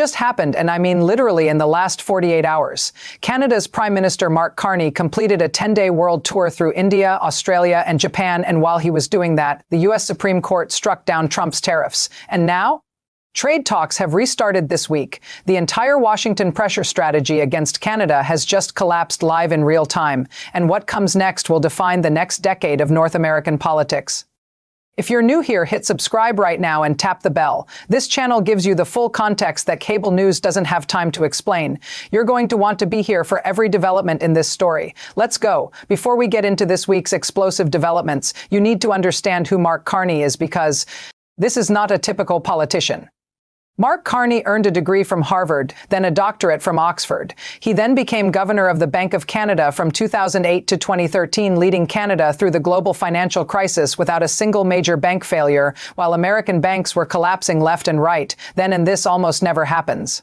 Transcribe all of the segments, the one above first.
just happened, and I mean literally in the last 48 hours. Canada's Prime Minister Mark Carney completed a 10-day world tour through India, Australia, and Japan, and while he was doing that, the U.S. Supreme Court struck down Trump's tariffs. And now? Trade talks have restarted this week. The entire Washington pressure strategy against Canada has just collapsed live in real time, and what comes next will define the next decade of North American politics. If you're new here, hit subscribe right now and tap the bell. This channel gives you the full context that cable news doesn't have time to explain. You're going to want to be here for every development in this story. Let's go. Before we get into this week's explosive developments, you need to understand who Mark Carney is, because this is not a typical politician. Mark Carney earned a degree from Harvard, then a doctorate from Oxford. He then became governor of the Bank of Canada from 2008 to 2013, leading Canada through the global financial crisis without a single major bank failure, while American banks were collapsing left and right. Then and this almost never happens.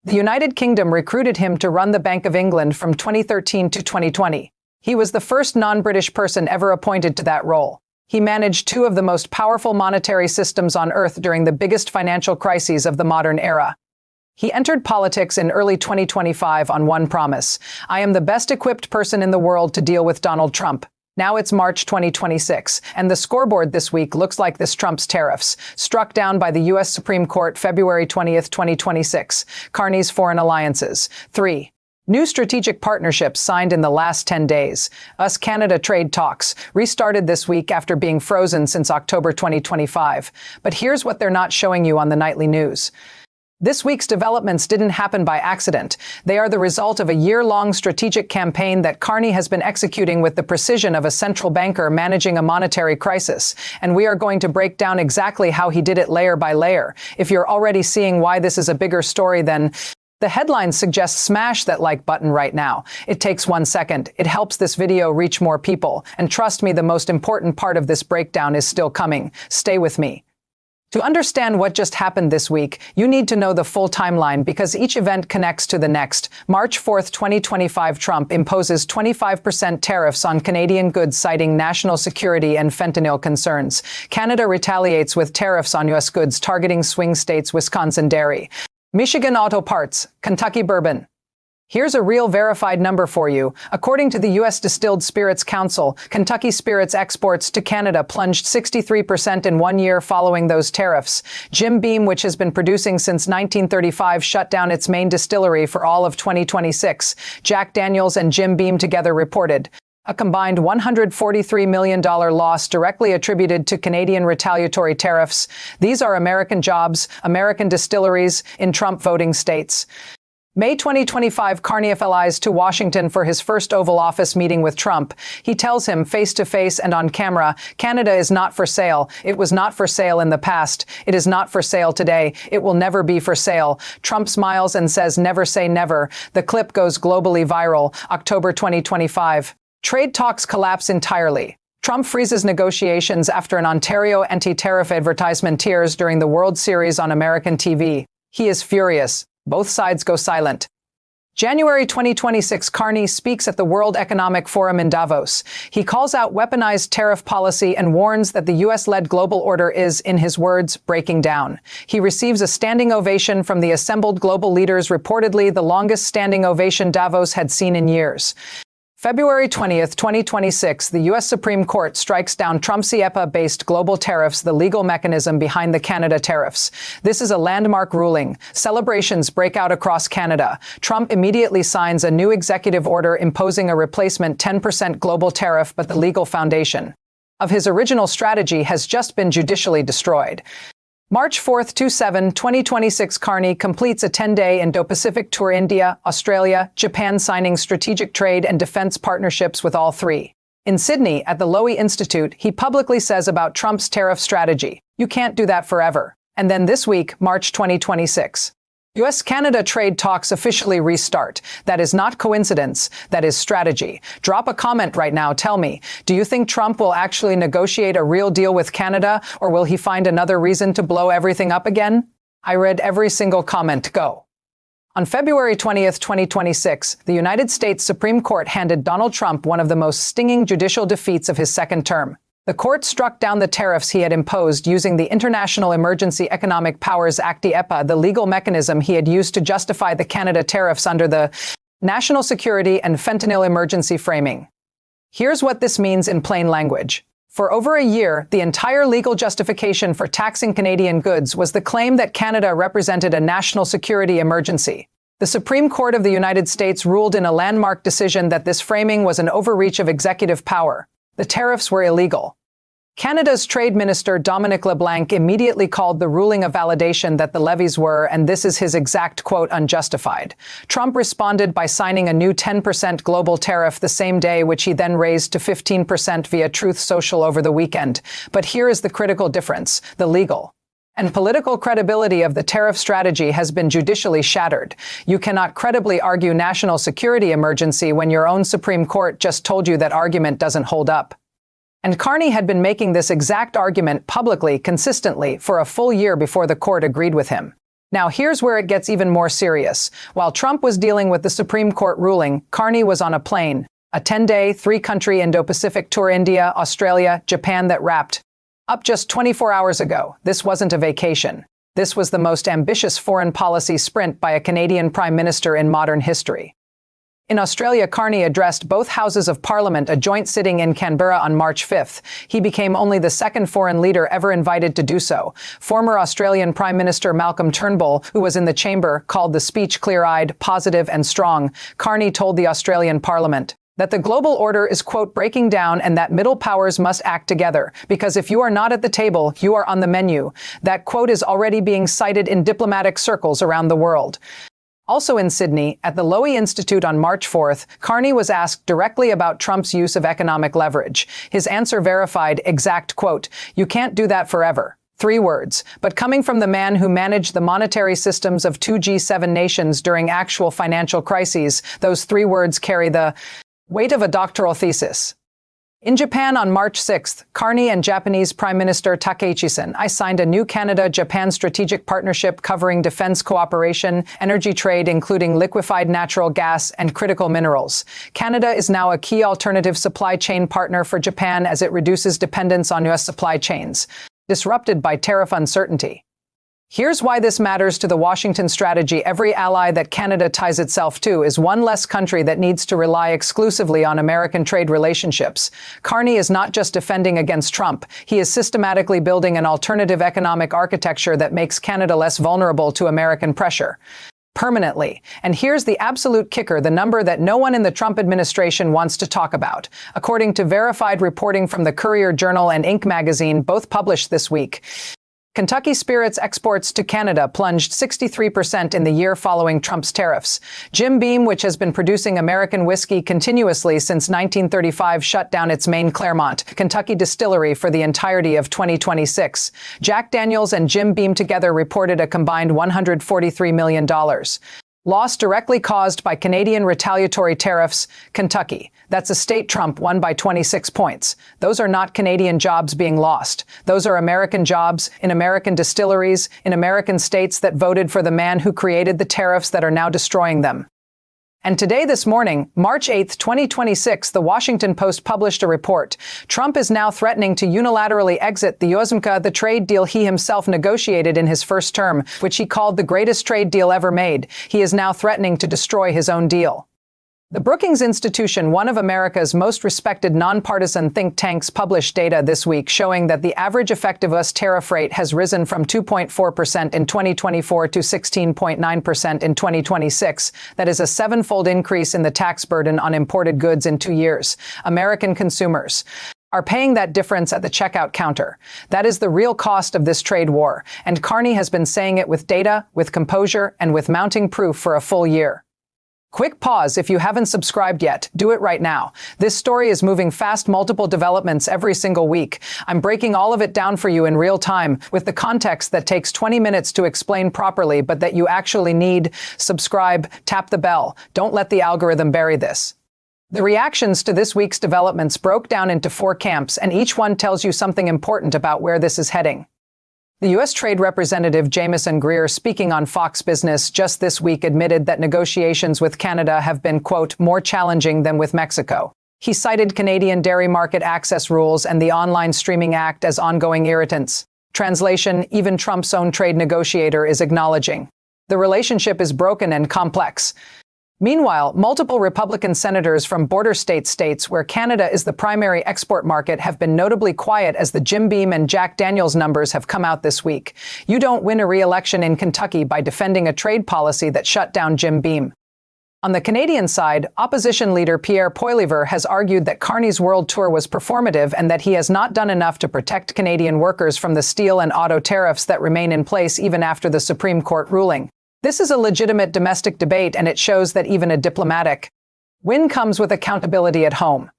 The United Kingdom recruited him to run the Bank of England from 2013 to 2020. He was the first non-British person ever appointed to that role. He managed two of the most powerful monetary systems on Earth during the biggest financial crises of the modern era. He entered politics in early 2025 on one promise: I am the best equipped person in the world to deal with Donald Trump. Now it's March 2026, and the scoreboard this week looks like this: Trump's tariffs, struck down by the U.S. Supreme Court February 20th, 2026. Carney's foreign alliances. 3. New strategic partnerships signed in the last 10 days. US-Canada trade talks restarted this week after being frozen since October 2025. But here's what they're not showing you on the nightly news. This week's developments didn't happen by accident. They are the result of a year-long strategic campaign that Carney has been executing with the precision of a central banker managing a monetary crisis. And we are going to break down exactly how he did it layer by layer. If you're already seeing why this is a bigger story than the headline suggests, smash that like button right now. It takes 1 second. It helps this video reach more people. And trust me, the most important part of this breakdown is still coming. Stay with me. To understand what just happened this week, you need to know the full timeline, because each event connects to the next. March 4, 2025, Trump imposes 25% tariffs on Canadian goods, citing national security and fentanyl concerns. Canada retaliates with tariffs on U.S. goods targeting swing states: Wisconsin dairy, Michigan auto parts, Kentucky bourbon. Here's a real verified number for you. According to the U.S. Distilled Spirits Council, Kentucky spirits exports to Canada plunged 63% in 1 year following those tariffs. Jim Beam, which has been producing since 1935, shut down its main distillery for all of 2026. Jack Daniels and Jim Beam together reported a combined $143 million loss directly attributed to Canadian retaliatory tariffs. These are American jobs, American distilleries in Trump voting states. May 2025, Carney flies to Washington for his first Oval Office meeting with Trump. He tells him face-to-face and on camera, Canada is not for sale. It was not for sale in the past. It is not for sale today. It will never be for sale. Trump smiles and says, never say never. The clip goes globally viral. October 2025. Trade talks collapse entirely. Trump freezes negotiations after an Ontario anti-tariff advertisement tears during the World Series on American TV. He is furious. Both sides go silent. January 2026, Carney speaks at the World Economic Forum in Davos. He calls out weaponized tariff policy and warns that the U.S.-led global order is, in his words, breaking down. He receives a standing ovation from the assembled global leaders, reportedly the longest standing ovation Davos had seen in years. February 20th, 2026, the U.S. Supreme Court strikes down Trump's IEEPA-based global tariffs, the legal mechanism behind the Canada tariffs. This is a landmark ruling. Celebrations break out across Canada. Trump immediately signs a new executive order imposing a replacement 10% global tariff, but the legal foundation of his original strategy has just been judicially destroyed. March 4th, 2026, Carney completes a 10-day Indo-Pacific tour: India, Australia, Japan, signing strategic trade and defense partnerships with all three. In Sydney, at the Lowy Institute, he publicly says about Trump's tariff strategy, "You can't do that forever." And then this week, March 2026. US-Canada trade talks officially restart. That is not coincidence. That is strategy. Drop a comment right now. Tell me, do you think Trump will actually negotiate a real deal with Canada, or will he find another reason to blow everything up again? I read every single comment. Go. On February 20th, 2026, the United States Supreme Court handed Donald Trump one of the most stinging judicial defeats of his second term. The court struck down the tariffs he had imposed using the International Emergency Economic Powers Act (EPA), the legal mechanism he had used to justify the Canada tariffs under the National Security and Fentanyl Emergency framing. Here's what this means in plain language. For over a year, the entire legal justification for taxing Canadian goods was the claim that Canada represented a national security emergency. The Supreme Court of the United States ruled in a landmark decision that this framing was an overreach of executive power. The tariffs were illegal. Canada's Trade Minister Dominic LeBlanc immediately called the ruling a validation that the levies were, and this is his exact quote, unjustified. Trump responded by signing a new 10% global tariff the same day, which he then raised to 15% via Truth Social over the weekend. But here is the critical difference: the legal and political credibility of the tariff strategy has been judicially shattered. You cannot credibly argue national security emergency when your own Supreme Court just told you that argument doesn't hold up. And Carney had been making this exact argument publicly, consistently, for a full year before the court agreed with him. Now here's where it gets even more serious. While Trump was dealing with the Supreme Court ruling, Carney was on a plane, a 10-day, 3-country Indo-Pacific tour: India, Australia, Japan, that wrapped up just 24 hours ago. This wasn't a vacation. This was the most ambitious foreign policy sprint by a Canadian Prime Minister in modern history. In Australia, Carney addressed both houses of Parliament, a joint sitting in Canberra on March 5th. He became only the second foreign leader ever invited to do so. Former Australian Prime Minister Malcolm Turnbull, who was in the chamber, called the speech clear-eyed, positive, and strong. Carney told the Australian Parliament that the global order is, quote, breaking down, and that middle powers must act together, because if you are not at the table, you are on the menu. That quote is already being cited in diplomatic circles around the world. Also in Sydney, at the Lowy Institute on March 4th, Carney was asked directly about Trump's use of economic leverage. His answer verified, exact quote, "You can't do that forever." 3 words, but coming from the man who managed the monetary systems of 2 G7 nations during actual financial crises, those 3 words carry the weight of a doctoral thesis. In Japan on March 6th, Carney and Japanese Prime Minister Takehiko signed a new Canada-Japan strategic partnership covering defense cooperation, energy trade including liquefied natural gas and critical minerals. Canada is now a key alternative supply chain partner for Japan as it reduces dependence on U.S. supply chains, disrupted by tariff uncertainty. Here's why this matters to the Washington strategy. Every ally that Canada ties itself to is one less country that needs to rely exclusively on American trade relationships. Carney is not just defending against Trump. He is systematically building an alternative economic architecture that makes Canada less vulnerable to American pressure. Permanently. And here's the absolute kicker, the number that no one in the Trump administration wants to talk about. According to verified reporting from the Courier-Journal and Inc. magazine, both published this week, Kentucky spirits exports to Canada plunged 63% in the year following Trump's tariffs. Jim Beam, which has been producing American whiskey continuously since 1935, shut down its main Claremont, Kentucky distillery for the entirety of 2026. Jack Daniels and Jim Beam together reported a combined $143 million. Loss directly caused by Canadian retaliatory tariffs. Kentucky. That's a state Trump won by 26 points. Those are not Canadian jobs being lost. Those are American jobs in American distilleries, in American states that voted for the man who created the tariffs that are now destroying them. And today, this morning, March 8, 2026, the Washington Post published a report. Trump is now threatening to unilaterally exit the USMCA, the trade deal he himself negotiated in his first term, which he called the greatest trade deal ever made. He is now threatening to destroy his own deal. The Brookings Institution, one of America's most respected nonpartisan think tanks, published data this week showing that the average effective U.S. tariff rate has risen from 2.4% in 2024 to 16.9% in 2026. That is a 7-fold increase in the tax burden on imported goods in 2 years. American consumers are paying that difference at the checkout counter. That is the real cost of this trade war, and Carney has been saying it with data, with composure, and with mounting proof for a full year. Quick pause. If you haven't subscribed yet, do it right now. This story is moving fast, multiple developments every single week. I'm breaking all of it down for you in real time with the context that takes 20 minutes to explain properly, but that you actually need. Subscribe, tap the bell. Don't let the algorithm bury this. The reactions to this week's developments broke down into 4 camps, and each one tells you something important about where this is heading. The U.S. Trade Representative Jamieson Greer, speaking on Fox Business just this week, admitted that negotiations with Canada have been, quote, more challenging than with Mexico. He cited Canadian dairy market access rules and the Online Streaming Act as ongoing irritants. Translation, even Trump's own trade negotiator is acknowledging the relationship is broken and complex. Meanwhile, multiple Republican senators from border states where Canada is the primary export market have been notably quiet as the Jim Beam and Jack Daniels numbers have come out this week. You don't win a re-election in Kentucky by defending a trade policy that shut down Jim Beam. On the Canadian side, opposition leader Pierre Poilievre has argued that Carney's world tour was performative and that he has not done enough to protect Canadian workers from the steel and auto tariffs that remain in place even after the Supreme Court ruling. This is a legitimate domestic debate, and it shows that even a diplomatic win comes with accountability at home.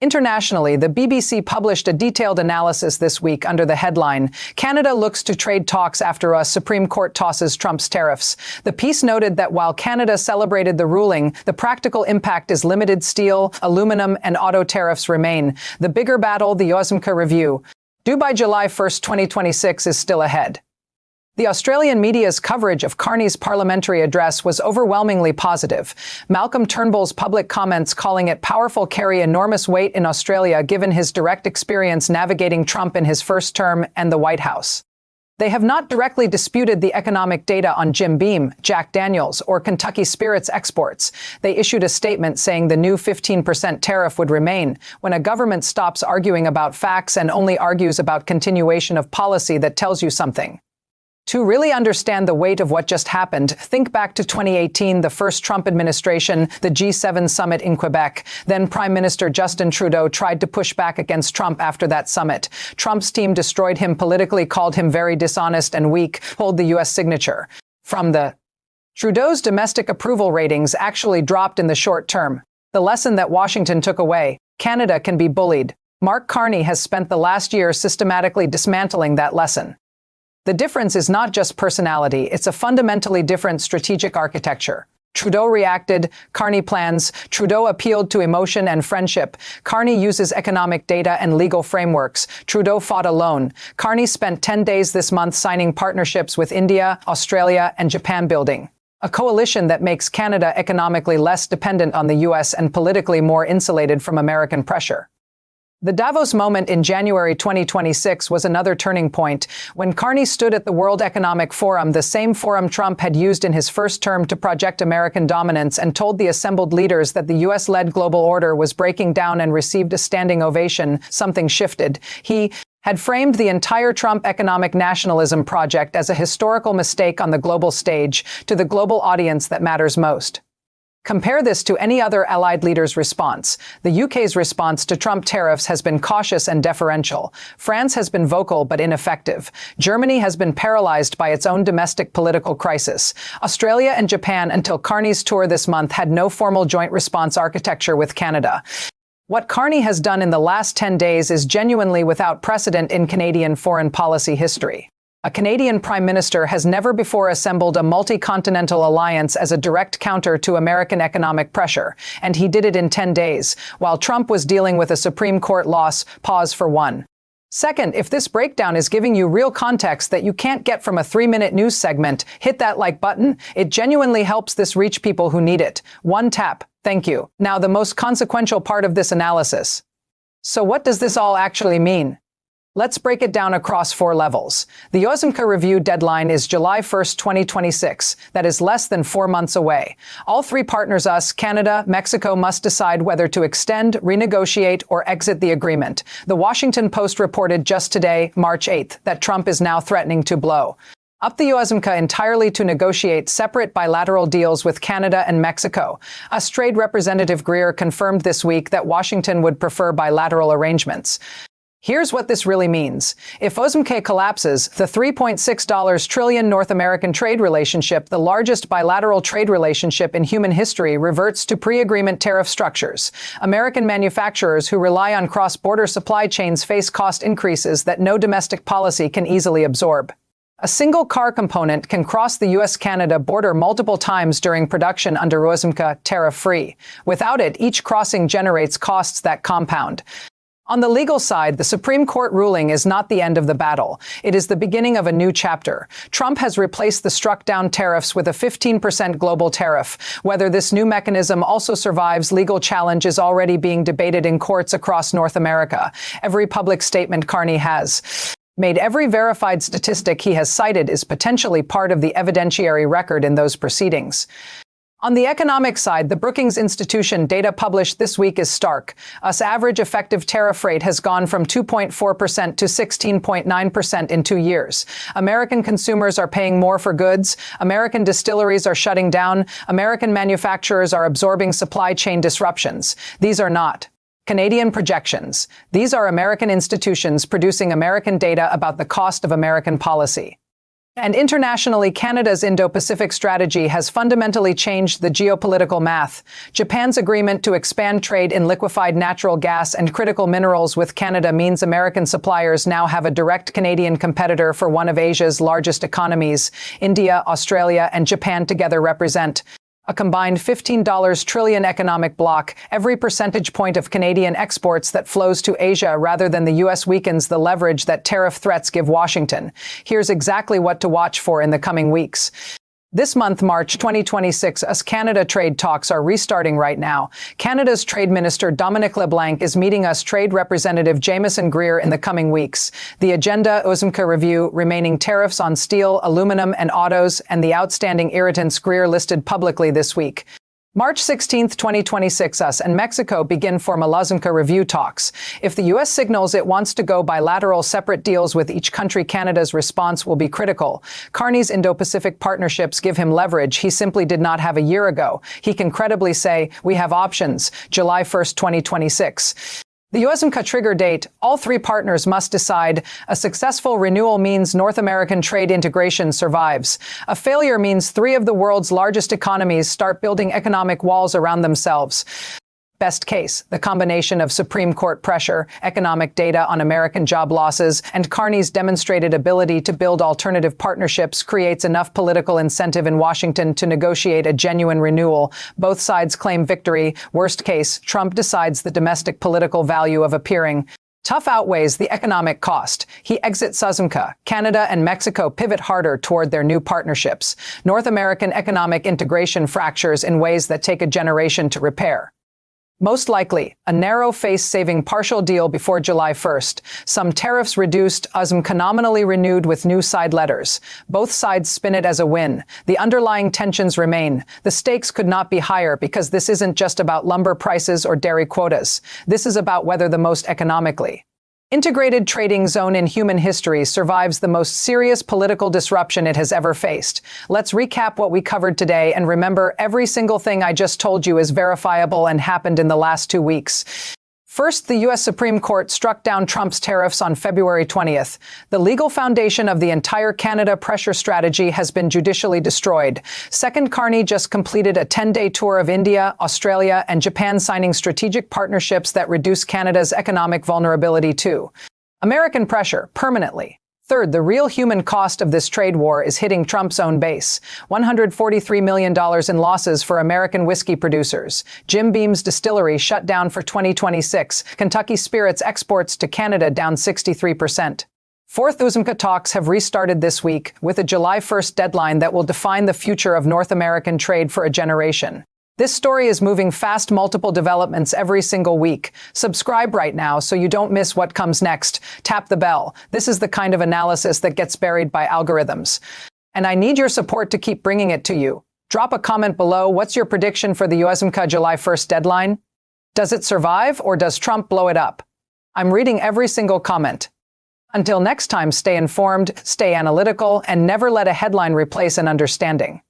Internationally, the BBC published a detailed analysis this week under the headline, "Canada looks to trade talks after a Supreme Court tosses Trump's tariffs." The piece noted that while Canada celebrated the ruling, the practical impact is limited. Steel, aluminum, and auto tariffs remain. The bigger battle, the USMCA review, due by July 1, 2026, is still ahead. The Australian media's coverage of Carney's parliamentary address was overwhelmingly positive. Malcolm Turnbull's public comments calling it powerful carry enormous weight in Australia given his direct experience navigating Trump in his first term and the White House. They have not directly disputed the economic data on Jim Beam, Jack Daniels, or Kentucky Spirits exports. They issued a statement saying the new 15% tariff would remain when a government stops arguing about facts and only argues about continuation of policy that tells you something. To really understand the weight of what just happened, think back to 2018, the first Trump administration, the G7 summit in Quebec. Then Prime Minister Justin Trudeau tried to push back against Trump after that summit. Trump's team destroyed him politically, called him very dishonest and weak, pulled the U.S. signature from the Trudeau's domestic approval ratings actually dropped in the short term. The lesson that Washington took away: Canada can be bullied. Mark Carney has spent the last year systematically dismantling that lesson. The difference is not just personality, it's a fundamentally different strategic architecture. Trudeau reacted, Carney plans. Trudeau appealed to emotion and friendship. Carney uses economic data and legal frameworks. Trudeau fought alone. Carney spent 10 days this month signing partnerships with India, Australia, and Japan, building a coalition that makes Canada economically less dependent on the U.S. and politically more insulated from American pressure. The Davos moment in January 2026 was another turning point when Carney stood at the World Economic Forum, the same forum Trump had used in his first term to project American dominance, and told the assembled leaders that the U.S.-led global order was breaking down and received a standing ovation. Something shifted. He had framed the entire Trump economic nationalism project as a historical mistake on the global stage to the global audience that matters most. Compare this to any other allied leader's response. The UK's response to Trump tariffs has been cautious and deferential. France has been vocal but ineffective. Germany has been paralyzed by its own domestic political crisis. Australia and Japan, until Carney's tour this month, had no formal joint response architecture with Canada. What Carney has done in the last 10 days is genuinely without precedent in Canadian foreign policy history. A Canadian Prime Minister has never before assembled a multi-continental alliance as a direct counter to American economic pressure, and he did it in 10 days, while Trump was dealing with a Supreme Court loss. Pause for one. Second, if this breakdown is giving you real context that you can't get from a 3-minute news segment, hit that like button. It genuinely helps this reach people who need it. One tap. Thank you. Now, the most consequential part of this analysis. So what does this all actually mean? Let's break it down across 4 levels. The USMCA review deadline is July 1, 2026. That is less than 4 months away. All 3 partners, us, Canada, Mexico, must decide whether to extend, renegotiate, or exit the agreement. The Washington Post reported just today, March 8th, that Trump is now threatening to blow up the USMCA entirely to negotiate separate bilateral deals with Canada and Mexico. US Trade Representative Greer confirmed this week that Washington would prefer bilateral arrangements. Here's what this really means. If USMCA collapses, the $3.6 trillion North American trade relationship, the largest bilateral trade relationship in human history, reverts to pre-agreement tariff structures. American manufacturers who rely on cross-border supply chains face cost increases that no domestic policy can easily absorb. A single car component can cross the U.S.-Canada border multiple times during production under USMCA tariff-free. Without it, each crossing generates costs that compound. On the legal side, the Supreme Court ruling is not the end of the battle. It is the beginning of a new chapter. Trump has replaced the struck-down tariffs with a 15% global tariff. Whether this new mechanism also survives legal challenge is already being debated in courts across North America. Every public statement Carney has made, every verified statistic he has cited is potentially part of the evidentiary record in those proceedings. On the economic side, the Brookings Institution data published this week is stark. US average effective tariff rate has gone from 2.4% to 16.9% in 2 years. American consumers are paying more for goods. American distilleries are shutting down. American manufacturers are absorbing supply chain disruptions. These are not Canadian projections. These are American institutions producing American data about the cost of American policy. And internationally, Canada's Indo-Pacific strategy has fundamentally changed the geopolitical math. Japan's agreement to expand trade in liquefied natural gas and critical minerals with Canada means American suppliers now have a direct Canadian competitor for one of Asia's largest economies. India, Australia, and Japan together represent a combined $15 trillion economic bloc. Every percentage point of Canadian exports that flows to Asia rather than the U.S. weakens the leverage that tariff threats give Washington. Here's exactly what to watch for in the coming weeks. This month, March 2026, US-Canada trade talks are restarting right now. Canada's Trade Minister Dominic LeBlanc is meeting US Trade Representative Jamieson Greer in the coming weeks. The agenda: USMCA review, remaining tariffs on steel, aluminum, and autos, and the outstanding irritants Greer listed publicly this week. March 16, 2026, US and Mexico begin formal USMCA review talks. If the U.S. signals it wants to go bilateral separate deals with each country, Canada's response will be critical. Carney's Indo-Pacific partnerships give him leverage he simply did not have a year ago. He can credibly say, "We have options." July 1, 2026. The USMCA trigger date: all three partners must decide. A successful renewal means North American trade integration survives. A failure means three of the world's largest economies start building economic walls around themselves. Best case, the combination of Supreme Court pressure, economic data on American job losses, and Carney's demonstrated ability to build alternative partnerships creates enough political incentive in Washington to negotiate a genuine renewal. Both sides claim victory. Worst case, Trump decides the domestic political value of appearing tough outweighs the economic cost. He exits USMCA. Canada and Mexico pivot harder toward their new partnerships. North American economic integration fractures in ways that take a generation to repair. Most likely, a narrow face-saving partial deal before July 1st. Some tariffs reduced, USMCA nominally renewed with new side letters. Both sides spin it as a win. The underlying tensions remain. The stakes could not be higher because this isn't just about lumber prices or dairy quotas. This is about whether the most economically integrated trading zone in human history survives the most serious political disruption it has ever faced. Let's recap what we covered today, and remember, every single thing I just told you is verifiable and happened in the last 2 weeks. First, the U.S. Supreme Court struck down Trump's tariffs on February 20th. The legal foundation of the entire Canada pressure strategy has been judicially destroyed. Second, Carney just completed a 10-day tour of India, Australia, and Japan, signing strategic partnerships that reduce Canada's economic vulnerability too. American pressure, permanently. Third, the real human cost of this trade war is hitting Trump's own base. $143 million in losses for American whiskey producers. Jim Beam's distillery shut down for 2026. Kentucky Spirits exports to Canada down 63%. Fourth, USMCA talks have restarted this week with a July 1st deadline that will define the future of North American trade for a generation. This story is moving fast, multiple developments every single week. Subscribe right now so you don't miss what comes next. Tap the bell. This is the kind of analysis that gets buried by algorithms. And I need your support to keep bringing it to you. Drop a comment below. What's your prediction for the USMCA July 1st deadline? Does it survive, or does Trump blow it up? I'm reading every single comment. Until next time, stay informed, stay analytical, and never let a headline replace an understanding.